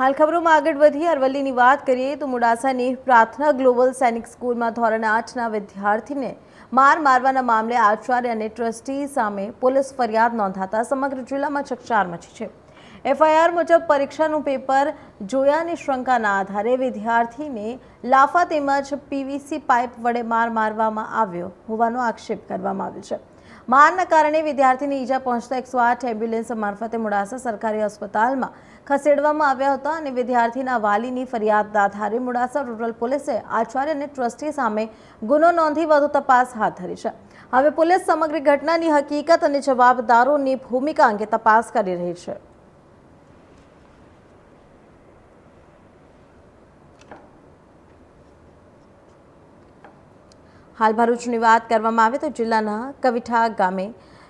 હાલ ખબરોમાં આગળ વધી અરવલ્લીની વાત કરીએ તો મોડાસાની પ્રાર્થના ગ્લોબલ સૈનિક સ્કૂલમાં ધોરણ 8ના વિદ્યાર્થીને મારવાના મામલે આચાર્ય અને ટ્રસ્ટી સામે પોલીસ ફરિયાદ નોંધાતા સમગ્ર જિલ્લામાં ચકચાર મચી છે। એફઆઈઆર મુજબ પરીક્ષાનું પેપર જોયાની શંકાના આધારે વિદ્યાર્થીને લાફા તેમજ પીવીસી પાઇપ વડે મારવામાં આવ્યો હોવાનો આક્ષેપ કરવામાં આવ્યો છે। મારના કારણે વિદ્યાર્થીને ઈજા પહોંચતા 108 એમ્બ્યુલન્સ મારફતે મોડાસા સરકારી હોસ્પિટલમાં ખસેડવામાં આવ્યા હતા અને વિદ્યાર્થીના વાલીની ફરિયાદના આધારે મોડાસા રૂરલ પોલીસે આચાર્ય અને ટ્રસ્ટી સામે ગુનો નોંધી વધુ તપાસ હાથ ધરી છે। હવે પોલીસ સમગ્ર ઘટનાની હકીકત અને જવાબદારોની ભૂમિકા અંગે તપાસ કરી રહી છે। हाल भरूचनी बात करवामां आवे तो जिल्लाना कविठा गामे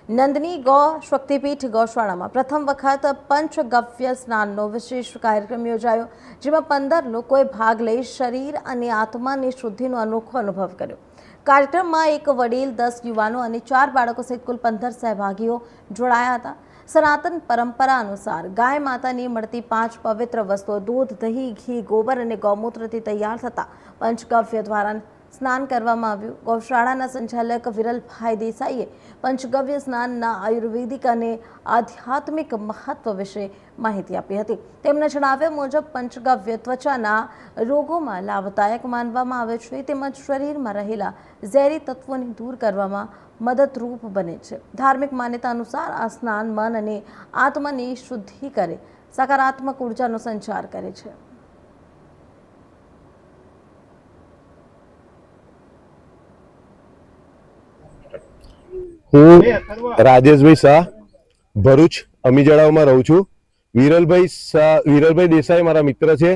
नंदनी गौ शक्तिपीठ गौशाला में प्रथम वखत पंचगव्य स्नाननो विशेष कार्यक्रम योजायो, जेमां 15 लोकोए भाग लई शरीर अने आत्मानी शुद्धिनो अनोखो अनुभव कर्यो। कार्यक्रम में एक वडील 10 युवानों और 4 बाळको सहित कुल 15 सहभागीओ जोड़ाया हता। सनातन परंपरा अनुसार गाय मातानी मळती 5 पवित्र वस्तुओ दूध, दही, घी, गोबर और गौमूत्रथी तैयार थता पंचगव्य द्वारा स्नान करवामां आव्युं। गौशाळाना संचालक विरलभाई देसाईए पंचगव्य स्नानना आयुर्वेदिक और आध्यात्मिक महत्व विषे माहिती आपी हती। तेमणे जणाव्या मुजब पंचगव्य त्वचाना रोगोमां लाभदायक मानवामां आवे छे तेमज शरीरमां रहेला ઝેરી તત્વોને दूर करवामां मददरूप बने छे। धार्मिक मान्यता अनुसार आ स्नान मन अने आत्मानी शुद्धि करे, सकारात्मक ऊर्जानो संचार करे छे। હું રાજેશભાઈ શાહ ભરૂચ અમીજડામાં રહું છું। વિરલભાઈ દેસાઈ મારા મિત્ર છે।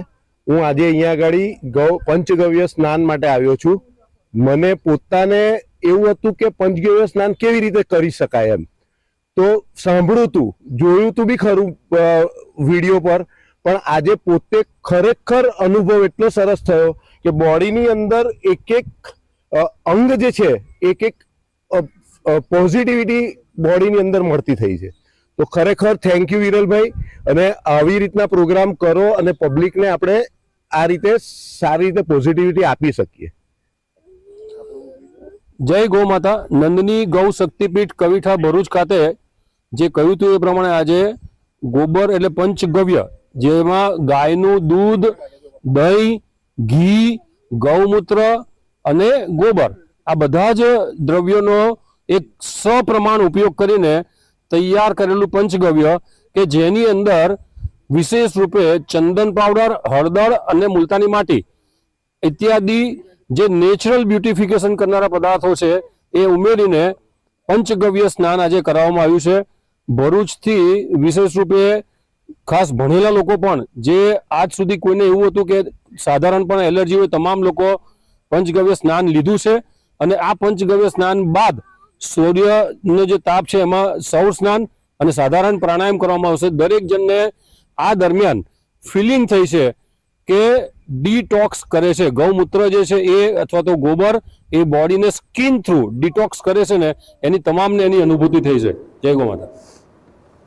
હું આજે અહીંયા આગળ પંચગવ્ય સ્નાન માટે આવ્યો છું। મને પોતાને એવું હતું કે પંચગવ્ય સ્નાન કેવી રીતે કરી શકાય એમ તો સાંભળ્યું હતું, જોયું હતું બી ખરું વિડીયો પર, પણ આજે પોતે ખરેખર અનુભવ એટલો સરસ થયો કે બોડીની અંદર એક અંગ જે છે એક પોઝિટિવિટી બોડીની અંદર મળતી થઈ છે। તો ખરેખર થેન્ક યુ વિરલભાઈ, અને આવી રીતના પ્રોગ્રામ કરો અને પબ્લિકને આપણે આ રીતે સારી રીતે પોઝિટિવિટી આપી શકીએ। જય ગૌ માતા। નંદની ગૌ શક્તિપીઠ કવિઠા ભરૂચ ખાતે જે કહ્યું હતું એ પ્રમાણે આજે ગોબર એટલે પંચગવ્ય, જેમાં ગાયનું દૂધ, દહીં, ઘી, ગૌમૂત્ર અને ગોબર આ બધા જ દ્રવ્યોનો એક સપ્રમાણ ઉપયોગ કરીને તૈયાર કરેલું પંચગવ્ય કે જેની અંદર વિશેષ રૂપે ચંદન પાવડર, હળદર અને મુલતાની માટી ઇત્યાદિ જે નેચરલ બ્યુટિફિકેશન કરનારા પદાર્થો છે એ ઉમેરીને પંચગવ્ય સ્નાન આજે કરાવવામાં આવ્યું છે। ભરૂચથી વિશેષ રૂપે ખાસ ભણેલા લોકો પણ, જે આજ સુધી કોઈને એવું હતું કે સાધારણપણે એલર્જી હોય, તમામ લોકો પંચગવ્ય સ્નાન લીધું છે। અને આ પંચગવ્ય સ્નાન બાદ સૂર્યનો જે તાપ છે એમાં સૌર સ્નાન અને સાધારણ પ્રાણાયામ કરવામાં આવશે। દરેક જણને આ દરમિયાન ફિલિંગ થઈ છે કે ડિટોક્સ કરે છે। ગૌમૂત્ર જે છે એ અથવા તો ગોબર એ બોડીને સ્કિન થ્રુ ડિટોક્સ કરે છે ને એની તમામને એની અનુભૂતિ થઈ છે। જય ગૌ માતા।